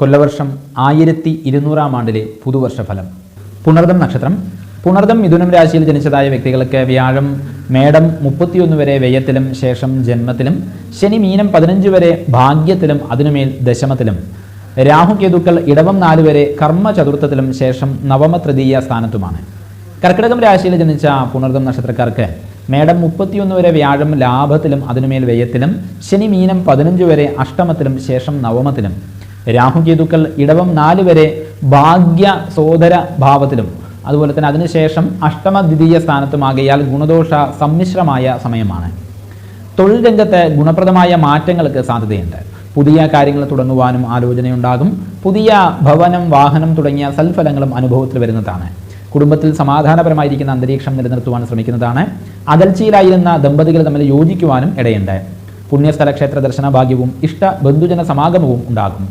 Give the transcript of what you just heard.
കൊല്ലവർഷം 1200 ആണ്ടിലെ പുതുവർഷഫലം. പുണർദം നക്ഷത്രം. പുണർദം മിഥുനം രാശിയിൽ ജനിച്ചതായ വ്യക്തികൾക്ക് വ്യാഴം മേടം 31 വരെ വ്യയത്തിലും ശേഷം ജന്മത്തിലും, ശനി മീനം 15 വരെ ഭാഗ്യത്തിലും അതിനുമേൽ ദശമത്തിലും, രാഹുകേതുക്കൾ ഇടവം 4 വരെ കർമ്മ ചതുർത്ഥത്തിലും ശേഷം നവമ തൃതീയ സ്ഥാനത്തുമാണ്. കർക്കിടകം രാശിയിൽ ജനിച്ച പുണർദം നക്ഷത്രക്കാർക്ക് മേടം 31 വരെ വ്യാഴം ലാഭത്തിലും അതിനുമേൽ വ്യയത്തിലും, ശനി മീനം 15 വരെ അഷ്ടമത്തിലും ശേഷം നവമത്തിലും, രാഹുകേതുക്കൾ ഇടവം 4 വരെ ഭാഗ്യ സോദര ഭാവത്തിലും അതുപോലെ തന്നെ അതിനുശേഷം അഷ്ടമ ദ്വിതീയ സ്ഥാനത്തുമാകിയാൽ ഗുണദോഷ സമ്മിശ്രമായ സമയമാണ്. തൊഴിൽ രംഗത്ത് ഗുണപ്രദമായ മാറ്റങ്ങൾക്ക് സാധ്യതയുണ്ട്. പുതിയ കാര്യങ്ങൾ തുടങ്ങുവാനും ആലോചനയുണ്ടാകും. പുതിയ ഭവനം, വാഹനം തുടങ്ങിയ സൽഫലങ്ങളും അനുഭവത്തിൽ വരുന്നതാണ്. കുടുംബത്തിൽ സമാധാനപരമായിരിക്കുന്ന അന്തരീക്ഷം നിലനിർത്തുവാൻ ശ്രമിക്കുന്നതാണ്. അകൽച്ചയിലായിരുന്ന ദമ്പതികൾ തമ്മിൽ യോജിക്കുവാനും ഇടയുണ്ട്. പുണ്യസ്ഥല ക്ഷേത്ര ദർശന ഭാഗ്യവും ഇഷ്ട ബന്ധുജന സമാഗമവും ഉണ്ടാകും.